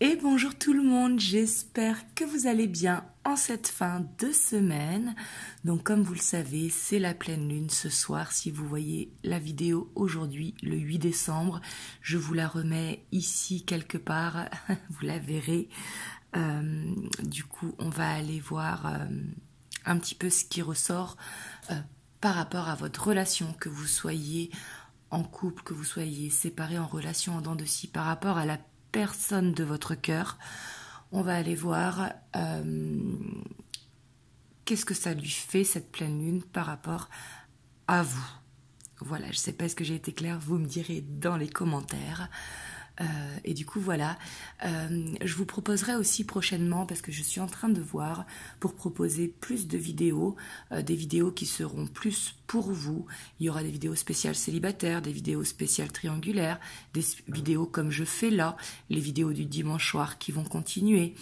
Et bonjour tout le monde, j'espère que vous allez bien en cette fin de semaine. Donc comme vous le savez, c'est la pleine lune ce soir. Si vous voyez la vidéo aujourd'hui, le 8 décembre, je vous la remets ici quelque part, vous la verrez. Du coup, on va aller voir un petit peu ce qui ressort par rapport à votre relation, que vous soyez en couple, que vous soyez séparés, en relation, en dents de scie, par rapport à la personne de votre cœur. On va aller voir qu'est-ce que ça lui fait, cette pleine lune, par rapport à vous. Voilà, je ne sais pas, est-ce que j'ai été claire, vous me direz dans les commentaires. Et du coup, voilà, je vous proposerai aussi prochainement, parce que je suis en train de voir, pour proposer plus de vidéos, des vidéos qui seront plus pour vous. Il y aura des vidéos spéciales célibataires, des vidéos spéciales triangulaires, des vidéos comme je fais là, les vidéos du dimanche soir qui vont continuer.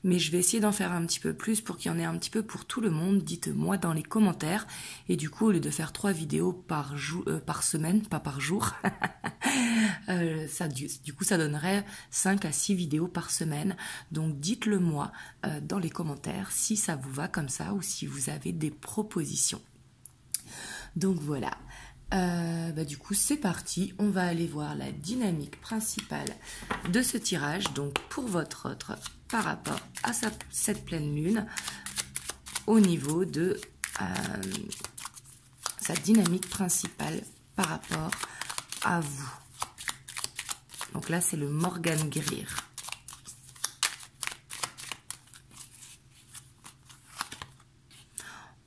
Mais je vais essayer d'en faire un petit peu plus pour qu'il y en ait un petit peu pour tout le monde. Dites-moi dans les commentaires. Et du coup, au lieu de faire 3 vidéos par semaine, pas par jour, du coup, ça donnerait 5 à 6 vidéos par semaine. Donc, dites-le moi dans les commentaires si ça vous va comme ça ou si vous avez des propositions. Donc, voilà. Du coup, c'est parti. On va aller voir la dynamique principale de ce tirage. Donc, pour votre autre, par rapport à cette pleine lune, au niveau de sa dynamique principale par rapport à vous. Donc là, c'est le Morgan Greer.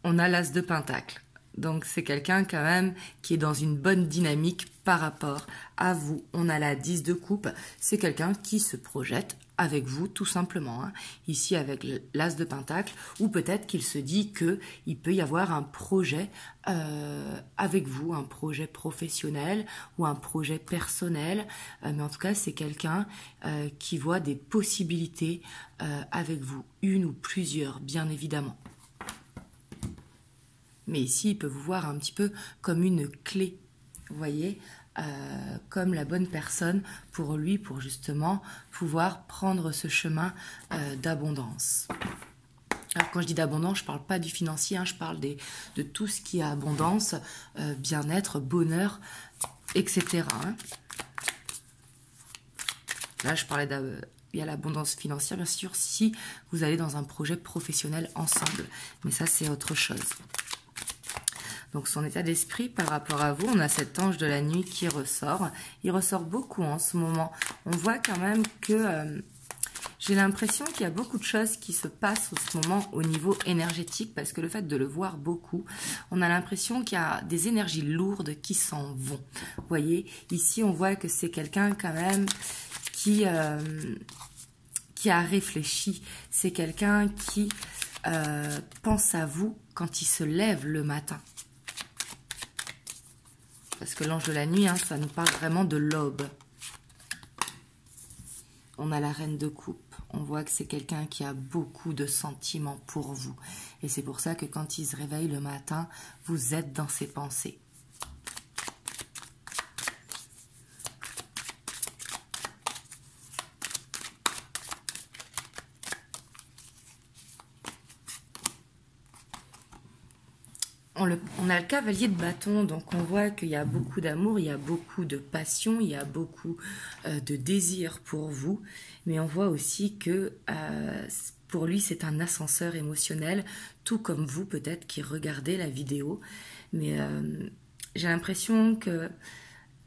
On a l'As de Pentacle. Donc c'est quelqu'un quand même qui est dans une bonne dynamique par rapport à vous. On a la 10 de coupe, c'est quelqu'un qui se projette avec vous tout simplement. Hein. Ici avec l'As de Pentacle, ou peut-être qu'il se dit qu'il peut y avoir un projet avec vous, un projet professionnel ou un projet personnel. Mais en tout cas c'est quelqu'un qui voit des possibilités avec vous, une ou plusieurs bien évidemment. Mais ici, il peut vous voir un petit peu comme une clé, vous voyez, comme la bonne personne pour lui, pour justement pouvoir prendre ce chemin d'abondance. Alors quand je dis d'abondance, je ne parle pas du financier, hein, je parle de tout ce qui est abondance, bien-être, bonheur, etc. Hein. Là, je parlais il y a l'abondance financière, bien sûr, si vous allez dans un projet professionnel ensemble. Mais ça, c'est autre chose. Donc son état d'esprit par rapport à vous, on a cet ange de la nuit qui ressort. Il ressort beaucoup en ce moment. On voit quand même que j'ai l'impression qu'il y a beaucoup de choses qui se passent en ce moment au niveau énergétique, parce que le fait de le voir beaucoup, on a l'impression qu'il y a des énergies lourdes qui s'en vont. Vous voyez, ici on voit que c'est quelqu'un quand même qui a réfléchi. C'est quelqu'un qui pense à vous quand il se lève le matin. Parce que l'ange de la nuit, hein, ça nous parle vraiment de l'aube. On a la reine de coupe. On voit que c'est quelqu'un qui a beaucoup de sentiments pour vous. Et c'est pour ça que quand il se réveille le matin, vous êtes dans ses pensées. On a le cavalier de bâton, donc on voit qu'il y a beaucoup d'amour, il y a beaucoup de passion, il y a beaucoup de désir pour vous, mais on voit aussi que pour lui c'est un ascenseur émotionnel, tout comme vous peut-être qui regardez la vidéo, mais j'ai l'impression que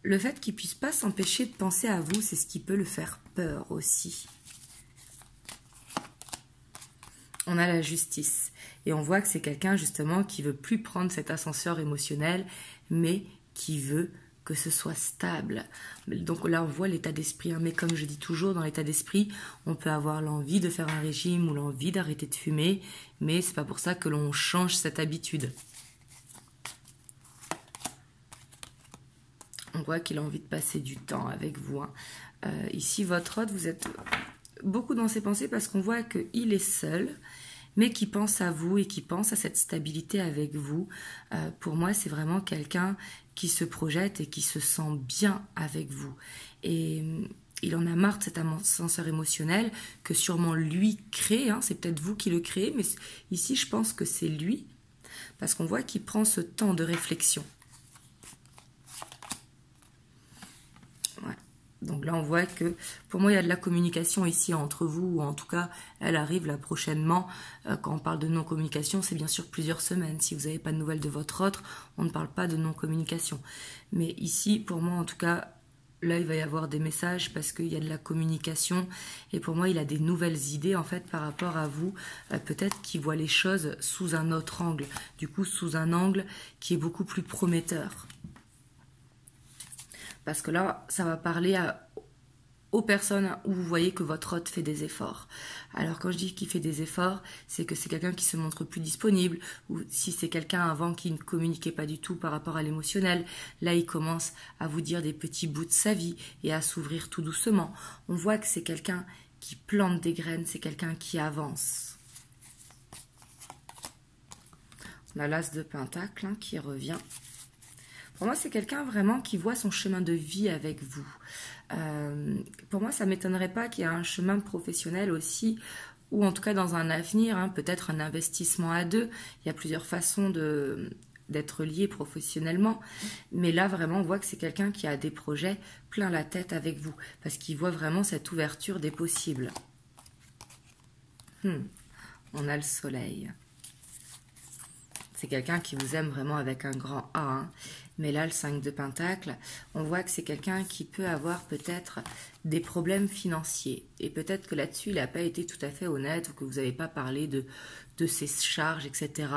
le fait qu'il ne puisse pas s'empêcher de penser à vous, c'est ce qui peut le faire peur aussi. On a la justice. Et on voit que c'est quelqu'un justement qui veut plus prendre cet ascenseur émotionnel, mais qui veut que ce soit stable. Donc là, on voit l'état d'esprit. Hein. Mais comme je dis toujours, dans l'état d'esprit, on peut avoir l'envie de faire un régime ou l'envie d'arrêter de fumer, mais c'est pas pour ça que l'on change cette habitude. On voit qu'il a envie de passer du temps avec vous. Hein. Ici, votre hôte, vous êtes beaucoup dans ses pensées parce qu'on voit qu'il est seul, mais qui pense à vous et qui pense à cette stabilité avec vous. Pour moi, c'est vraiment quelqu'un qui se projette et qui se sent bien avec vous. Et il en a marre de cet ascenseur émotionnel que sûrement lui crée, hein, c'est peut-être vous qui le créez, mais ici je pense que c'est lui, parce qu'on voit qu'il prend ce temps de réflexion. Ouais. Donc là on voit que pour moi il y a de la communication ici entre vous, ou en tout cas elle arrive là prochainement. Quand on parle de non-communication, c'est bien sûr plusieurs semaines. Si vous n'avez pas de nouvelles de votre autre, on ne parle pas de non-communication. Mais ici pour moi en tout cas, là, il va y avoir des messages parce qu'il y a de la communication. Et pour moi, il a des nouvelles idées, en fait, par rapport à vous. Peut-être qu'il voit les choses sous un autre angle. Du coup, sous un angle qui est beaucoup plus prometteur. Parce que là, ça va parler aux personnes où vous voyez que votre hôte fait des efforts. Alors quand je dis qu'il fait des efforts, c'est que c'est quelqu'un qui se montre plus disponible, ou si c'est quelqu'un avant qui ne communiquait pas du tout par rapport à l'émotionnel, là il commence à vous dire des petits bouts de sa vie et à s'ouvrir tout doucement. On voit que c'est quelqu'un qui plante des graines, c'est quelqu'un qui avance. On a l'as de Pentacle hein, qui revient. Pour moi, c'est quelqu'un vraiment qui voit son chemin de vie avec vous. Pour moi, ça ne m'étonnerait pas qu'il y ait un chemin professionnel aussi, ou en tout cas dans un avenir, hein, peut-être un investissement à deux. Il y a plusieurs façons d'être lié professionnellement. Mais là, vraiment, on voit que c'est quelqu'un qui a des projets plein la tête avec vous, parce qu'il voit vraiment cette ouverture des possibles. On a le soleil. C'est quelqu'un qui vous aime vraiment avec un grand A. Hein. Mais là, le 5 de Pentacle, on voit que c'est quelqu'un qui peut avoir peut-être des problèmes financiers. Et peut-être que là-dessus, il n'a pas été tout à fait honnête ou que vous n'avez pas parlé de ses charges, etc.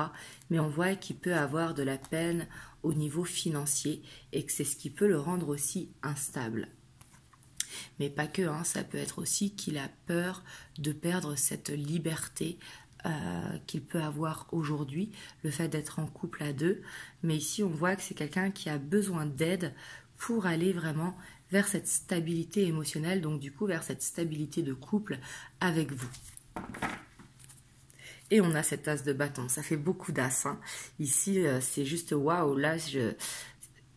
Mais on voit qu'il peut avoir de la peine au niveau financier et que c'est ce qui peut le rendre aussi instable. Mais pas que, hein, ça peut être aussi qu'il a peur de perdre cette liberté qu'il peut avoir aujourd'hui, le fait d'être en couple à deux. Mais ici, on voit que c'est quelqu'un qui a besoin d'aide pour aller vraiment vers cette stabilité émotionnelle, donc du coup vers cette stabilité de couple avec vous. Et on a cet as de bâton, ça fait beaucoup d'as. Hein. Ici, c'est juste waouh, là,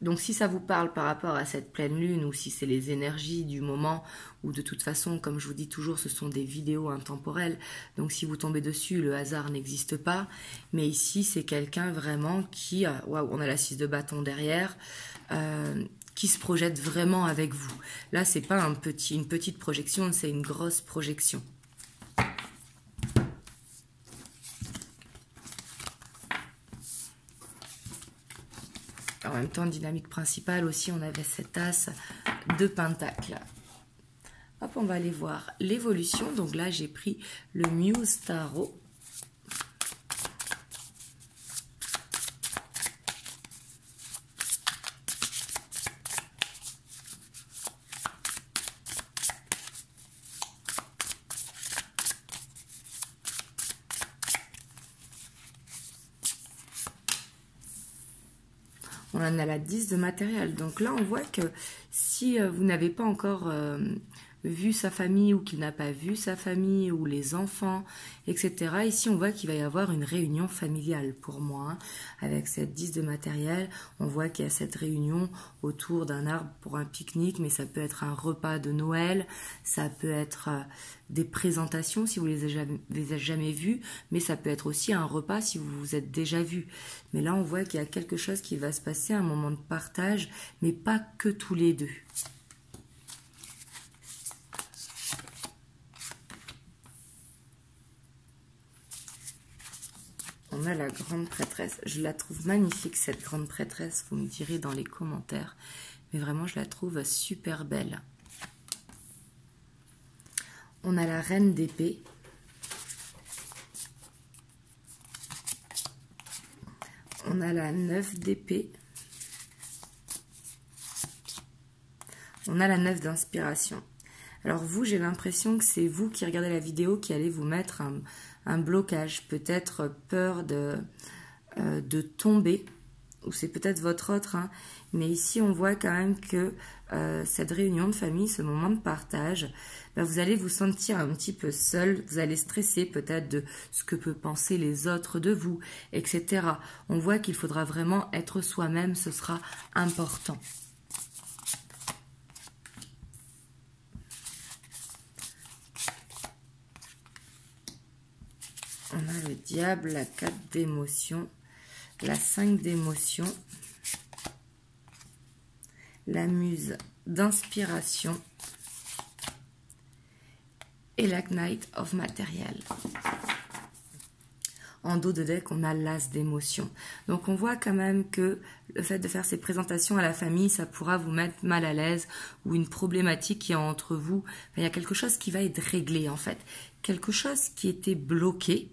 Donc si ça vous parle par rapport à cette pleine lune ou si c'est les énergies du moment ou de toute façon, comme je vous dis toujours, ce sont des vidéos intemporelles. Donc si vous tombez dessus, le hasard n'existe pas. Mais ici, c'est quelqu'un vraiment qui... Waouh, on a la 6 de bâton derrière. Qui se projette vraiment avec vous. Là, c'est pas une petite projection, c'est une grosse projection. En même temps, dynamique principale aussi, on avait cet as de Pentacle. Hop, on va aller voir l'évolution. Donc là, j'ai pris le Muse Tarot. On en a la 10 de matériel. Donc là, on voit que si vous n'avez pas encore vu sa famille ou qu'il n'a pas vu sa famille ou les enfants, etc. Ici, on voit qu'il va y avoir une réunion familiale pour moi. Hein. Avec cette 10 de matériel, on voit qu'il y a cette réunion autour d'un arbre pour un pique-nique, mais ça peut être un repas de Noël, ça peut être des présentations si vous les avez jamais vues, mais ça peut être aussi un repas si vous vous êtes déjà vus. Mais là, on voit qu'il y a quelque chose qui va se passer, un moment de partage, mais pas que tous les deux. On a la grande prêtresse. Je la trouve magnifique, cette grande prêtresse. Vous me direz dans les commentaires. Mais vraiment, je la trouve super belle. On a la reine d'épée. On a la 9 d'épée. On a la 9 d'inspiration. Alors vous, j'ai l'impression que c'est vous qui regardez la vidéo qui allez vous mettre un blocage, peut-être peur de tomber, ou c'est peut-être votre autre, hein. Mais ici on voit quand même que cette réunion de famille, ce moment de partage, ben, vous allez vous sentir un petit peu seul, vous allez stresser peut-être de ce que peuvent penser les autres de vous, etc. On voit qu'il faudra vraiment être soi-même, ce sera important. On a le diable, la 4 d'émotion, la 5 d'émotion, la muse d'inspiration et la Knight of Material. En dos de deck, on a l'as d'émotion. Donc, on voit quand même que le fait de faire ces présentations à la famille, ça pourra vous mettre mal à l'aise ou une problématique qui est entre vous. Il y a quelque chose qui va être réglé, en fait. Quelque chose qui était bloqué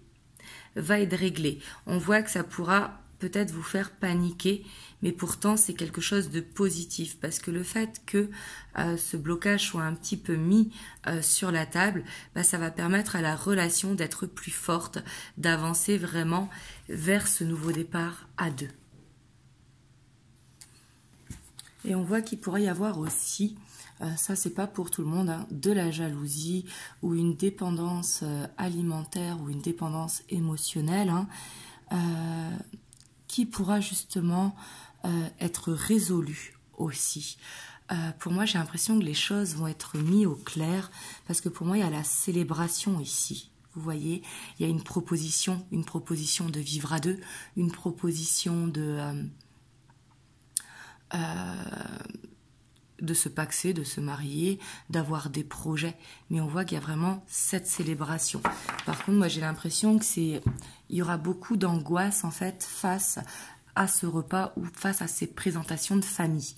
va être réglé. On voit que ça pourra peut-être vous faire paniquer, mais pourtant c'est quelque chose de positif parce que le fait que ce blocage soit un petit peu mis sur la table, bah, ça va permettre à la relation d'être plus forte, d'avancer vraiment vers ce nouveau départ à deux. Et on voit qu'il pourrait y avoir aussi, ça c'est pas pour tout le monde, hein, de la jalousie ou une dépendance alimentaire ou une dépendance émotionnelle, hein, qui pourra justement être résolu aussi. Pour moi, j'ai l'impression que les choses vont être mises au clair, parce que pour moi, il y a la célébration ici. Vous voyez, il y a une proposition de vivre à deux, une proposition de se paxer, de se marier, d'avoir des projets. Mais on voit qu'il y a vraiment cette célébration. Par contre, moi, j'ai l'impression que il y aura beaucoup d'angoisse, en fait, face à ce repas ou face à ces présentations de famille.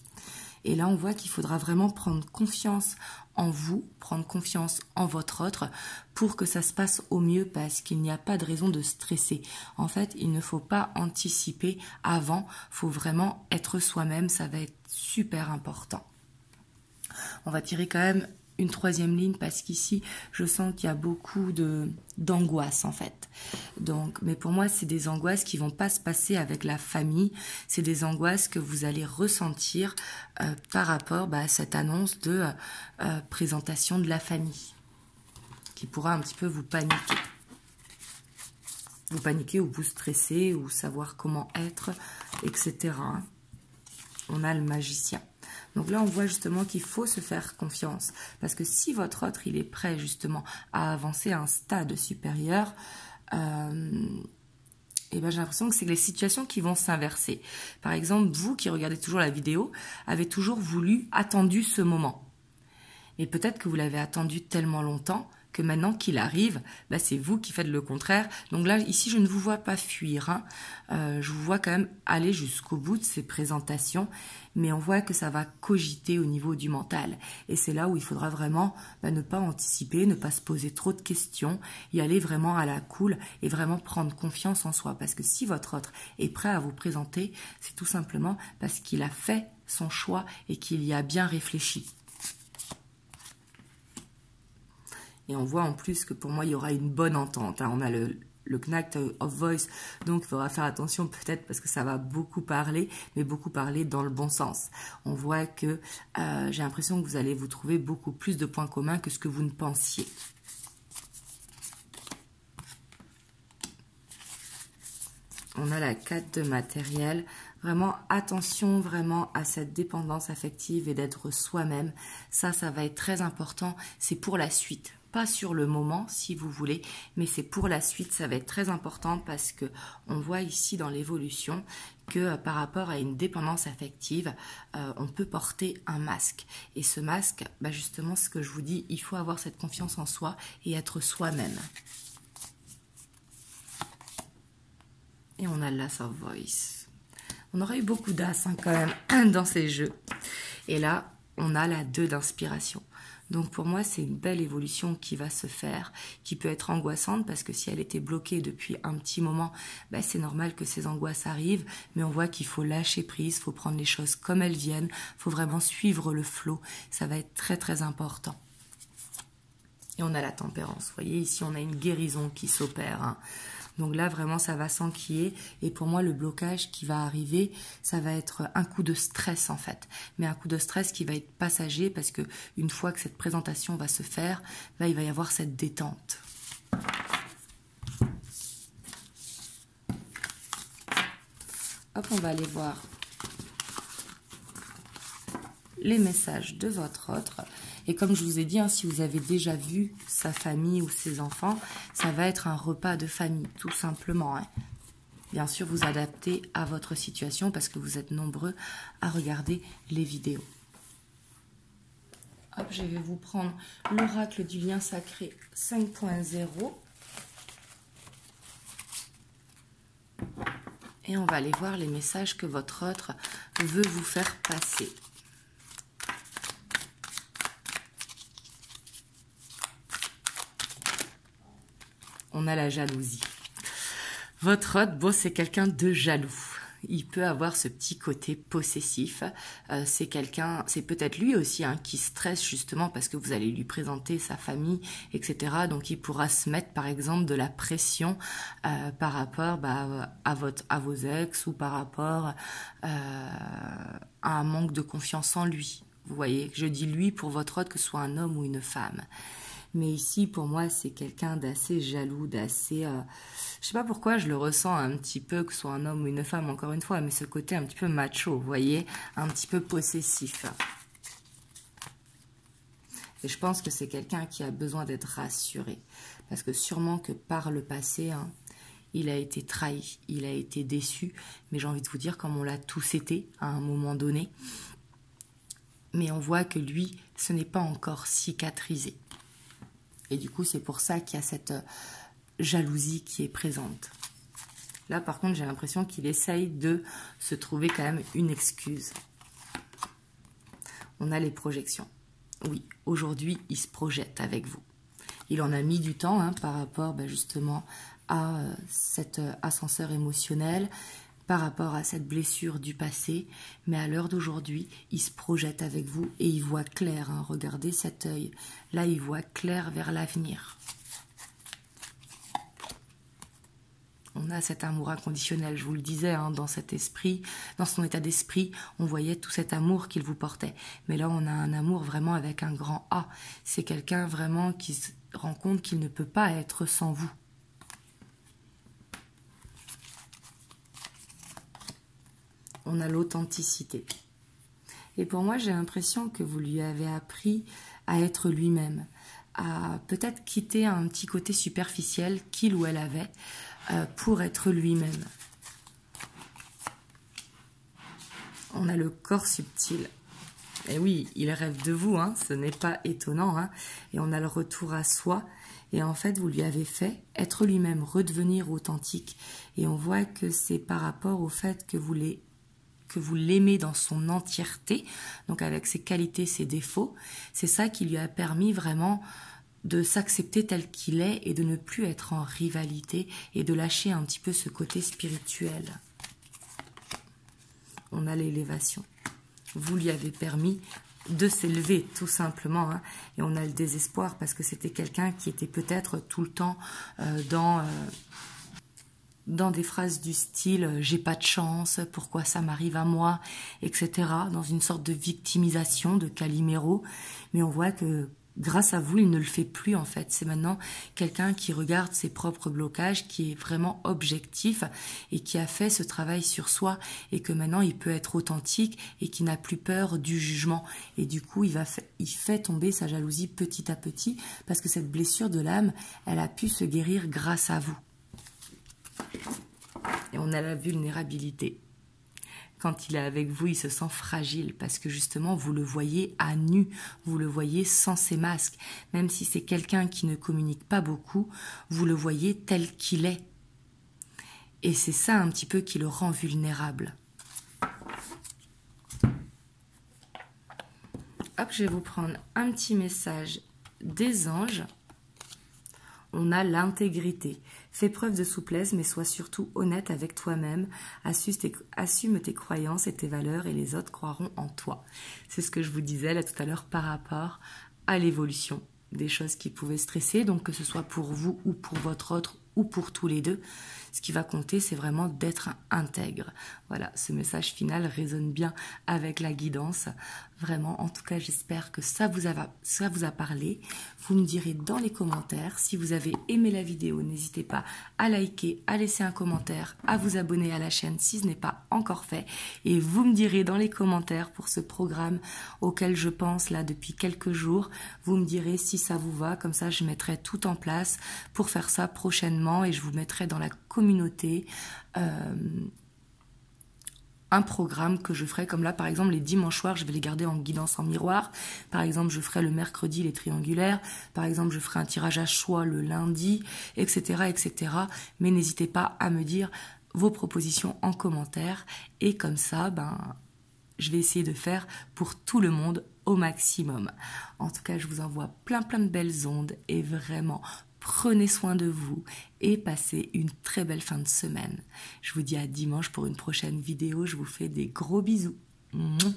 Et là, on voit qu'il faudra vraiment prendre confiance en vous, prendre confiance en votre autre pour que ça se passe au mieux, parce qu'il n'y a pas de raison de stresser. En fait, il ne faut pas anticiper avant, il faut vraiment être soi-même, ça va être super important. On va tirer quand même une troisième ligne parce qu'ici, je sens qu'il y a beaucoup d'angoisse en fait. Donc, mais pour moi, c'est des angoisses qui vont pas se passer avec la famille. C'est des angoisses que vous allez ressentir par rapport à cette annonce de présentation de la famille, qui pourra un petit peu vous paniquer. Vous paniquer ou vous stresser ou savoir comment être, etc. On a le magicien. Donc là, on voit justement qu'il faut se faire confiance. Parce que si votre autre, il est prêt justement à avancer à un stade supérieur, et ben, j'ai l'impression que c'est les situations qui vont s'inverser. Par exemple, vous qui regardez toujours la vidéo, avez toujours attendu ce moment. Et peut-être que vous l'avez attendu tellement longtemps que maintenant qu'il arrive, bah c'est vous qui faites le contraire. Donc là, ici, je ne vous vois pas fuir, hein. Je vous vois quand même aller jusqu'au bout de ces présentations, mais on voit que ça va cogiter au niveau du mental. Et c'est là où il faudra vraiment ne pas anticiper, ne pas se poser trop de questions, y aller vraiment à la cool et vraiment prendre confiance en soi. Parce que si votre autre est prêt à vous présenter, c'est tout simplement parce qu'il a fait son choix et qu'il y a bien réfléchi. Et on voit en plus que pour moi, il y aura une bonne entente. On a le Knight of Voice, donc il faudra faire attention peut-être parce que ça va beaucoup parler, mais beaucoup parler dans le bon sens. On voit que j'ai l'impression que vous allez vous trouver beaucoup plus de points communs que ce que vous ne pensiez. On a la 4 de matériel. Vraiment, attention vraiment à cette dépendance affective et d'être soi-même. Ça va être très important. C'est pour la suite. Pas sur le moment, si vous voulez, mais c'est pour la suite. Ça va être très important parce que on voit ici dans l'évolution que par rapport à une dépendance affective, on peut porter un masque. Et ce masque, justement, ce que je vous dis, il faut avoir cette confiance en soi et être soi-même. Et on a l'As of Voice. On aurait eu beaucoup d'as quand même dans ces jeux. Et là, on a la 2 d'inspiration. Donc pour moi, c'est une belle évolution qui va se faire, qui peut être angoissante parce que si elle était bloquée depuis un petit moment, c'est normal que ces angoisses arrivent. Mais on voit qu'il faut lâcher prise, il faut prendre les choses comme elles viennent, il faut vraiment suivre le flot. Ça va être très très important. Et on a la tempérance. Vous voyez, ici, on a une guérison qui s'opère, hein. Donc là, vraiment, ça va s'enquiller. Et pour moi, le blocage qui va arriver, ça va être un coup de stress, en fait. Mais un coup de stress qui va être passager parce que une fois que cette présentation va se faire, il va y avoir cette détente. Hop, on va aller voir les messages de votre autre. Et comme je vous ai dit, hein, si vous avez déjà vu sa famille ou ses enfants, ça va être un repas de famille, tout simplement. Hein. Bien sûr, vous adaptez à votre situation parce que vous êtes nombreux à regarder les vidéos. Hop, je vais vous prendre l'oracle du lien sacré 5.0. Et on va aller voir les messages que votre autre veut vous faire passer. On a la jalousie. Votre hôte, bon, c'est quelqu'un de jaloux. Il peut avoir ce petit côté possessif. C'est peut-être lui aussi hein, qui stresse justement parce que vous allez lui présenter sa famille, etc. Donc il pourra se mettre par exemple de la pression par rapport à vos ex ou par rapport à un manque de confiance en lui. Vous voyez, je dis lui pour votre hôte, que ce soit un homme ou une femme. Mais ici, pour moi, c'est quelqu'un d'assez jaloux, d'assez... je sais pas pourquoi je le ressens un petit peu, que ce soit un homme ou une femme, encore une fois, mais ce côté un petit peu macho, vous voyez, un petit peu possessif. Et je pense que c'est quelqu'un qui a besoin d'être rassuré. Parce que sûrement que par le passé, hein, il a été trahi, il a été déçu. Mais j'ai envie de vous dire, comme on l'a tous été à un moment donné. Mais on voit que lui, ce n'est pas encore cicatrisé. Et du coup, c'est pour ça qu'il y a cette jalousie qui est présente. Là, par contre, j'ai l'impression qu'il essaye de se trouver quand même une excuse. On a les projections. Oui, aujourd'hui, il se projette avec vous. Il en a mis du temps hein, par rapport justement à cet ascenseur émotionnel, par rapport à cette blessure du passé, mais à l'heure d'aujourd'hui, il se projette avec vous et il voit clair. Hein, regardez cet œil. Là, il voit clair vers l'avenir. On a cet amour inconditionnel, je vous le disais, hein, dans cet esprit, dans son état d'esprit, on voyait tout cet amour qu'il vous portait. Mais là, on a un amour vraiment avec un grand A. C'est quelqu'un vraiment qui se rend compte qu'il ne peut pas être sans vous. On a l'authenticité. Et pour moi, j'ai l'impression que vous lui avez appris à être lui-même, à peut-être quitter un petit côté superficiel qu'il ou elle avait pour être lui-même. On a le corps subtil. Et oui, il rêve de vous, hein, ce n'est pas étonnant. Hein. Et on a le retour à soi. Et en fait, vous lui avez fait être lui-même, redevenir authentique. Et on voit que c'est par rapport au fait que vous l'aimez dans son entièreté, donc avec ses qualités, ses défauts. C'est ça qui lui a permis vraiment de s'accepter tel qu'il est et de ne plus être en rivalité et de lâcher un petit peu ce côté spirituel. On a l'élévation. Vous lui avez permis de s'élever tout simplement. Hein. Et on a le désespoir parce que c'était quelqu'un qui était peut-être tout le temps dans des phrases du style « j'ai pas de chance, pourquoi ça m'arrive à moi », etc. Dans une sorte de victimisation de Calimero. Mais on voit que grâce à vous, il ne le fait plus en fait. C'est maintenant quelqu'un qui regarde ses propres blocages, qui est vraiment objectif et qui a fait ce travail sur soi et que maintenant il peut être authentique et qui n'a plus peur du jugement. Et du coup, il fait tomber sa jalousie petit à petit parce que cette blessure de l'âme, elle a pu se guérir grâce à vous. Et on a la vulnérabilité. Quand il est avec vous, il se sent fragile parce que justement, vous le voyez à nu, vous le voyez sans ses masques. Même si c'est quelqu'un qui ne communique pas beaucoup, vous le voyez tel qu'il est. Et c'est ça un petit peu qui le rend vulnérable. Hop, je vais vous prendre un petit message des anges. On a l'intégrité. Fais preuve de souplesse, mais sois surtout honnête avec toi-même. Assume tes croyances et tes valeurs et les autres croiront en toi. C'est ce que je vous disais là tout à l'heure par rapport à l'évolution des choses qui pouvaient stresser. Donc que ce soit pour vous ou pour votre autre ou pour tous les deux, ce qui va compter, c'est vraiment d'être intègre. Voilà, ce message final résonne bien avec la guidance. Vraiment, en tout cas, j'espère que ça vous a parlé. Vous me direz dans les commentaires. Si vous avez aimé la vidéo, n'hésitez pas à liker, à laisser un commentaire, à vous abonner à la chaîne si ce n'est pas encore fait. Et vous me direz dans les commentaires pour ce programme auquel je pense là depuis quelques jours. Vous me direz si ça vous va. Comme ça, je mettrai tout en place pour faire ça prochainement et je vous mettrai dans la communauté un programme que je ferai comme là, par exemple, les dimanches soirs, je vais les garder en guidance en miroir. Par exemple, je ferai le mercredi les triangulaires. Par exemple, je ferai un tirage à choix le lundi, etc., etc. Mais n'hésitez pas à me dire vos propositions en commentaire. Et comme ça, je vais essayer de faire pour tout le monde au maximum. En tout cas, je vous envoie plein de belles ondes et vraiment, prenez soin de vous et passez une très belle fin de semaine. Je vous dis à dimanche pour une prochaine vidéo. Je vous fais des gros bisous. Mouah.